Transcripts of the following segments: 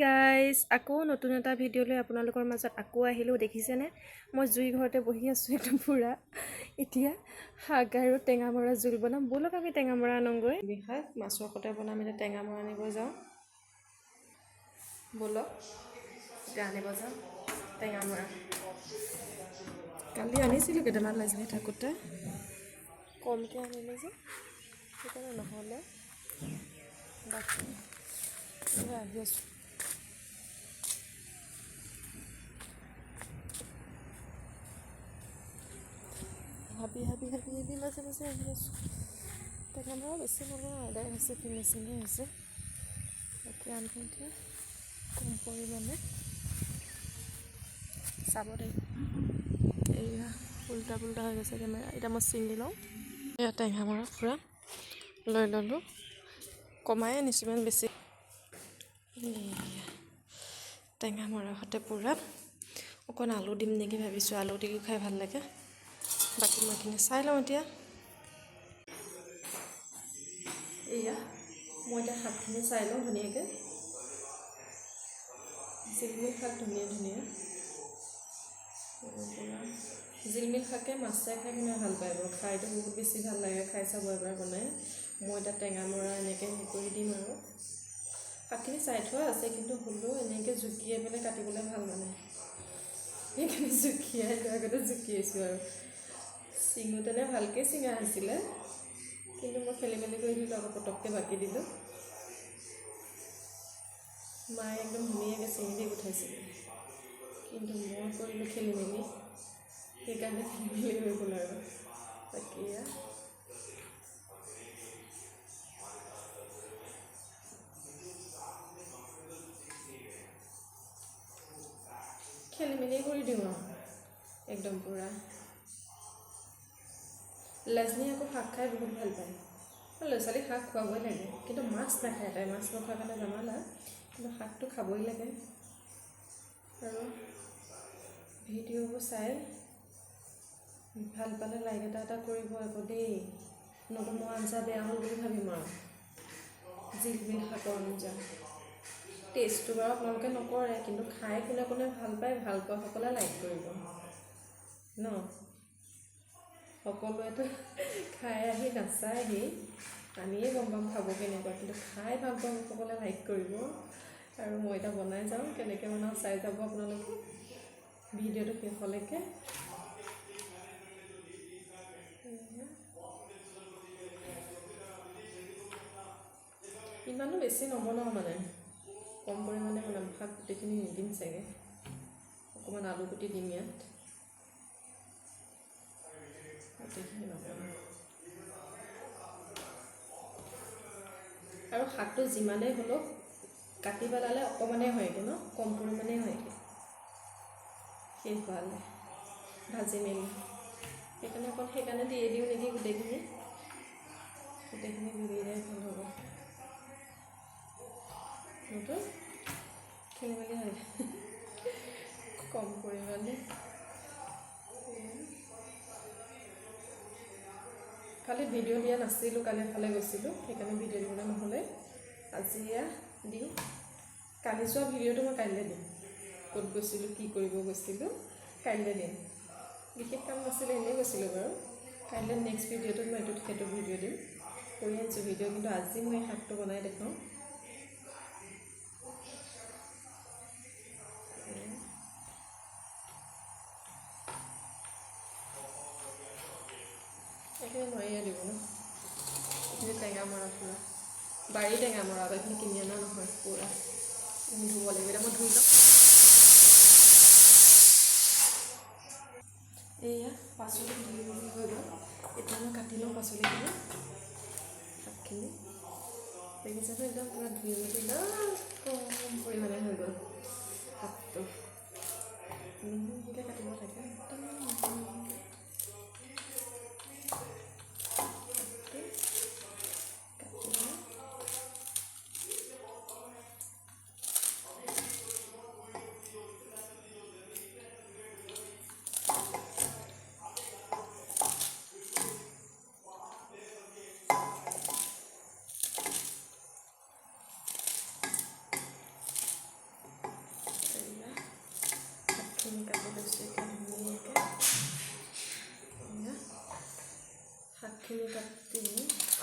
Guys আকৌ নতুন এটা ভিডিঅ' লৈ আপোনালোকৰ মাজত আকৌ আহিলোঁ। দেখিছেনে মই জুই ঘৰতে বহি আছোঁ একদম পুৰা। এতিয়া শাক আৰু টেঙামৰা জোল বনাম। ব'লক আমি টেঙামৰা আনোগৈ। বিশাল মাছৰ সতে বনাম। এতিয়া টেঙামৰা আনিব যাওঁ। ব'লক এতিয়া আনিব যাওঁ টেঙামৰা। কালি আনিছিলোঁ কেইটামান লাজনী থাকোঁতে, কমকৈ আনিলোঁ যে সেইকাৰণে নহ'লে বাকী আহি আছোঁ। হাবি মাজে মাজে আহি আছোঁ। টেঙামৰা বেছি নলওঁ, আদায় হৈছে, ফিনিচিঙে হৈছে। বাকী আনি এতিয়া কম পৰিমাণে চাব দেই। এয়া উল্টা পুল্টা হৈ গৈছে কেমেৰা। এতিয়া মই ছিঙি লওঁ। এয়া টেঙামৰা পূৰা লৈ ল'লোঁ। কমাই আনিছোঁ, ইমান বেছি। টেঙামৰাৰ সৈতে পূৰা অকণ আলু দিম নেকি ভাবিছোঁ। আলু দিও খাই ভাল লাগে। বাকী মই এইখিনি চাই লওঁ এতিয়া। এয়া মই এতিয়া শাকখিনি চাই লওঁ ধুনীয়াকৈ। জিলমিল শাক ধুনীয়া ধুনীয়া জিলমিল শাকে মাছে খাই কিনে ভাল পায় বাৰু। খাইটো বহুত বেছি ভাল লাগে। খাই চাব এবাৰ বনাই। মই এতিয়া টেঙামৰা এনেকৈ হেৰি কৰি দিম আৰু। শাকখিনি চাই থোৱা আছে, কিন্তু হ'লেও এনেকৈ জুকিয়াই পেলাই কাটিবলৈ ভাল মানে। সেইকাৰণে জুকিয়াই লৈ আগতে জুকিয়াইছোঁ আৰু। চিঙোতেনে ভালকৈ চিঙা হৈছিলে, কিন্তু মই খেলি মেলি কৰি দিলোঁ আকৌ, পটককৈ বাকি দিলোঁ। মায়ে একদম ধুনীয়াকৈ চিঙি দি উঠাইছিলে, কিন্তু মই কৰিলোঁ খেলি মেলি। সেইকাৰণে খেলি মেলি হৈ গ'ল আৰু। বাকী খেলি মেলি কৰি দিওঁ আৰু একদম পূৰা। লাজনী আকৌ শাক খাই বহুত ভাল পায়। ল'ৰা ছোৱালীক শাক খুৱাবই লাগে, কিন্তু মাছ নাখায় তাই। মাছ নোখোৱাৰ কাৰণে জামালা, কিন্তু শাকটো খাবই লাগে। আৰু ভিডিঅ'বোৰ চাই ভাল পালে লাইক এটা কৰিব আকৌ দেই। নতুন মই আঞ্জা বেয়া হ'ল বুলি ভাবিম আৰু। জিলমিল শাকৰ আঞ্জা টেষ্টটো বাৰু আপোনালোকে নকৰে, কিন্তু খাই কোনে কোনে ভাল পায়, ভাল পোৱাসকলে লাইক কৰিব ন। সকলোৱেতো খাই আহি নাচায়হি, আমিয়ে গম পাম খাব কেনেকুৱা, কিন্তু খাই ভাল পোৱা সকলে লাইক কৰিব। আৰু মই এতিয়া বনাই যাওঁ, কেনেকৈ বনাওঁ চাই যাব আপোনালোকে ভিডিঅ'টো শেষলৈকে। ইমানো বেছি নবনাওঁ মানে, কম পৰিমাণে বনাম। শাক গোটেইখিনি নিদিম চাগে, অকণমান আলু কুটি দিম ইয়াত। গোটেইখিনি নবনাওঁ। আৰু শাকটো যিমানেই হ'লেও কাটি পেলালে অকণমানেই হয়গৈ ন, কম পৰিমাণেই হয়গৈ শেষ হোৱালে ভাজি মেলি। সেইকাৰণে দিয়ে দিওঁ নেকি গোটেইখিনি দি দিলে ভাল হ'ব। নতুন খেলি মেলি হয় কম পৰিমাণে। কালি ভিডিঅ' দিয়া নাছিলোঁ, কালি এফালে গৈছিলোঁ, সেইকাৰণে ভিডিঅ' দিবলৈ নহ'লে। আজি দিওঁ। কালি চোৱা ভিডিঅ'টো মই কাইলৈ দিম। ক'ত গৈছিলোঁ, কি কৰিব গৈছিলোঁ, কাইলৈ দিম। বিশেষ কাম নাছিলে, এনেই গৈছিলোঁ বাৰু। কাইলৈ নেক্সট ভিডিঅ'টোত মই সেইটো ভিডিঅ' দিম। কৰি আনিছোঁ ভিডিঅ', কিন্তু আজি মই এই শাকটো বনাই দেখাওঁ। এইখিনি নোৱাৰিয়ে দিব ন, এইখিনি টেঙামৰা পূৰা বাৰী টেঙামৰা, এইখিনি কিনি অনা নহয়। পূৰা ধুব লাগিব। এতিয়া মই ধুই লওঁ। এয়া পাচলি ধুই মেলি হৈ গ'ল। এতিয়া মই কাটি লওঁ পাচলিখিনি, শাকখিনি। দেখিছেতো একদম পূৰা ধুই মেলি কম পৰিমাণে হৈ গ'ল শাকটো। মিহিকৈ কাটিব লাগে একদম। শাকখিনি কাটি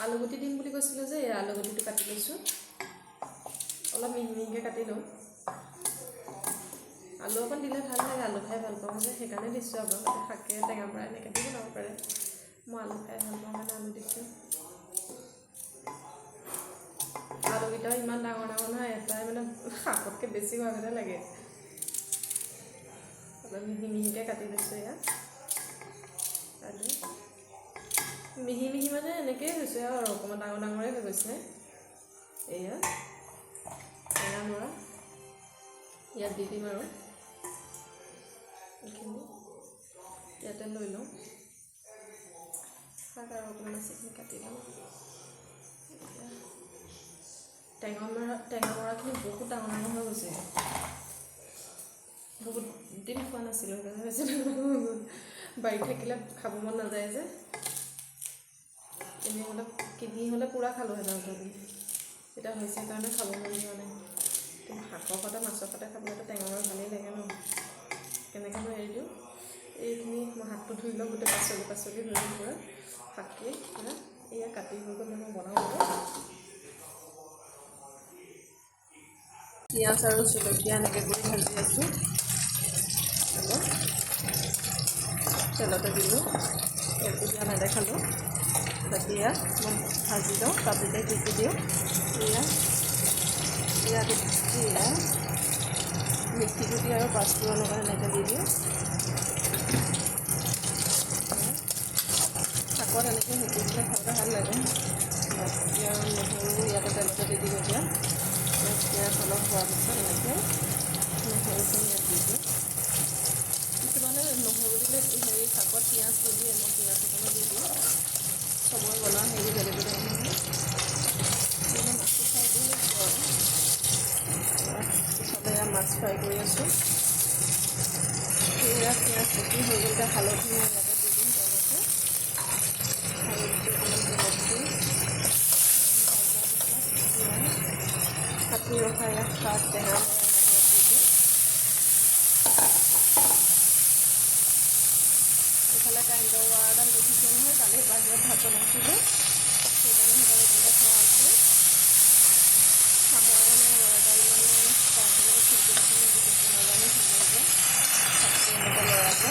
আলুগুটি দিম বুলি কৈছিলোঁ যে এই আলুগুটিটো কাটি লৈছোঁ, অলপ মিহি মিহিকৈ কাটি লওঁ। আলু অকণ দিলে ভাল লাগে, আলু খাই ভাল পাওঁ যে সেইকাৰণে দিছোঁ। আপোনালোকে শাকে টেঙামৰা এনেকৈ দি বনাব পাৰে, মই আলু খাই ভাল পাওঁ কাৰণে আলু দিছোঁ। আলুকেইটাও ইমান ডাঙৰ ডাঙৰ নহয়, এটাই মানে শাকতকৈ বেছি হোৱাগতে লাগে। অলপ মিহি মিহিকৈ কাটি লৈছোঁ ইয়াত আলু। মিহি মিহি মানে এনেকৈয়ে হৈছে আৰু অকণমান ডাঙৰ ডাঙৰে হৈ গৈছে। এয়া টেঙামৰা ইয়াত দি দিম আৰু এইখিনি ইয়াতে লৈ লওঁ। শাক আৰু অকণমান আছে এইখিনি কাটি লওঁ। টেঙামৰাখিনি বহুত ডাঙৰ ডাঙৰ হৈ গৈছে, বহুত দিন খোৱা নাছিলোঁ সেইকাৰণে বেছি ডাঙৰ হৈ গ'ল। বাৰীত থাকিলে খাব মন নাযায় যে, এনেই হ'লে কিনি হ'লে পূৰা খালোঁহেঁতেন তথাপি। এতিয়া হৈছে কাৰণে খাব মন যোৱা নাই। কিন্তু শাকৰ সৈতে মাছৰ সৈতে খাবলৈতো টেঙামৰা ভালেই লাগে ন। কেনেকৈ মই এৰি দিওঁ, এইখিনি মই হাতটো ধুই লওঁ, গোটেই পাচলি হৈ গ'ল পূৰা। শাকখিনি পূৰা এয়া কাটি হৈ গ'ল, মই বনাওঁ আৰু পিঁয়াজ আৰু জলকীয়া এনেকৈ কৰি ভাজি আছোঁ। আকৌ তেলতে দিলোঁ, তেলটো দিয়া নেদেখালোঁ। বাকী ইয়াত মই ভাজি লওঁ, তাতে কি কি দিওঁ ইয়াত মিঠি গুটি আৰু পাঁচফোৰণ লগত এনেকৈ দি দিওঁ। শাকত এনেকৈ সেকি দিলে খাবলৈ ভাল লাগে। বাকী আৰু নহৰু ইয়াতে তেলতে দি দিওঁ। এতিয়া পিঁয়াজ অলপ হোৱাৰ পিছত এনেকৈ নহৰুখিনি ইয়াত দি দিওঁ। কিছুমানে নহৰু দিলে শাকত পিঁয়াজ নিদিয়ে, মই পিঁয়াজ অকণো দি দিওঁ। চবৰে বনোৱা হেৰি বেলেগ বেলেগ নহয়। মাছটো ফ্ৰাই কৰি আছোঁ আৰু পিছতে এয়া মাছ ফ্ৰাই কৰি আছোঁ। এয়া পিঁয়াজ কুটি হৈ গ'ল, এতিয়া হালধি মই ইয়াতে দি দিম তেওঁলোকে। হালধিটো অকণমান নিমখ দিম। কাটি ৰখা ইয়াত শাক টেঙামৰা এনেকৈ দি দিম। এইফালে কাৰেণ্টৰ ৱাৰডাল দেখিছে নহয়, কালি বাহিৰত ভাত বনাইছিলোঁ, সেইকাৰণে কাৰেণ্টৰ থোৱা আছে। ৱাৰডাল মানে কাৰেণ্টৰ খিৰিকী নাজানো যে এনেকৈ লৰাব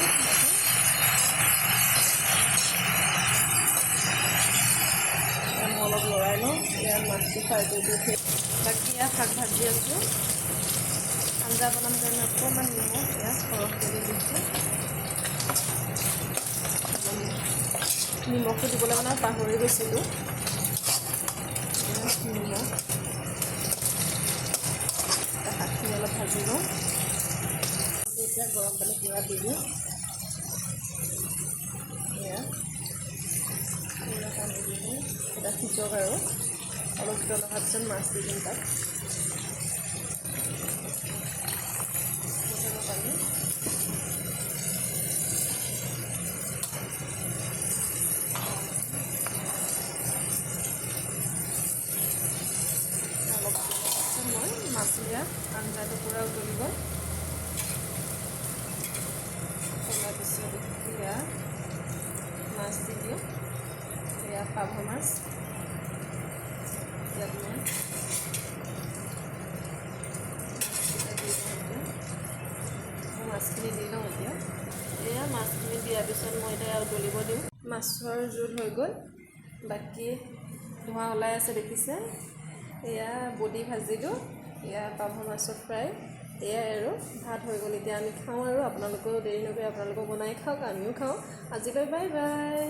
মই অলপ লৰাই লওঁ। ইয়াত মাছটো ফ্ৰাই কৰি দিওঁ। বাকী ইয়াত শাক ভাজি আছোঁ। আঞ্জা বনাম কাৰণে অকণমান নিমখ ইয়াত সৰহকৈ দি দিছোঁ। নিমখটো দিবলৈ মানে পাহৰি গৈছিলোঁ। নিমখ শাকখিনি অলপ ভাজি লওঁ। এতিয়া গৰম পানী পুৰা দি দিওঁ। এয়া পানী দি দিওঁ, এটা সিজক আৰু অলপ উতল অহাৰ পিছত মাছ দি দিম তাত। পানী অলপ মই মাছৰীয়া আঞ্জাটো পূৰা উতলিব। উতলাৰ পিছত এতিয়া মাছ দি দিওঁ। এয়া পাভ মাছ ইয়াত মই মাছখিনি দি লওঁ। এতিয়া এয়া মাছখিনি দিয়াৰ পিছত মই এতিয়া উতলিব দিওঁ। মাছৰ জোল হৈ গ'ল। বাকী ধোঁৱা ওলাই আছে দেখিছে। এয়া বডি ভাজিলোঁ, এয়া পাভ মাছৰ ফ্ৰাই, এয়াই আৰু ভাত হৈ গ'ল। এতিয়া আমি খাওঁ আৰু আপোনালোকেও দেৰি নকৰি আপোনালোকেও বনাই খাওক, আমিও খাওঁ। আজিলৈ বাই বাই।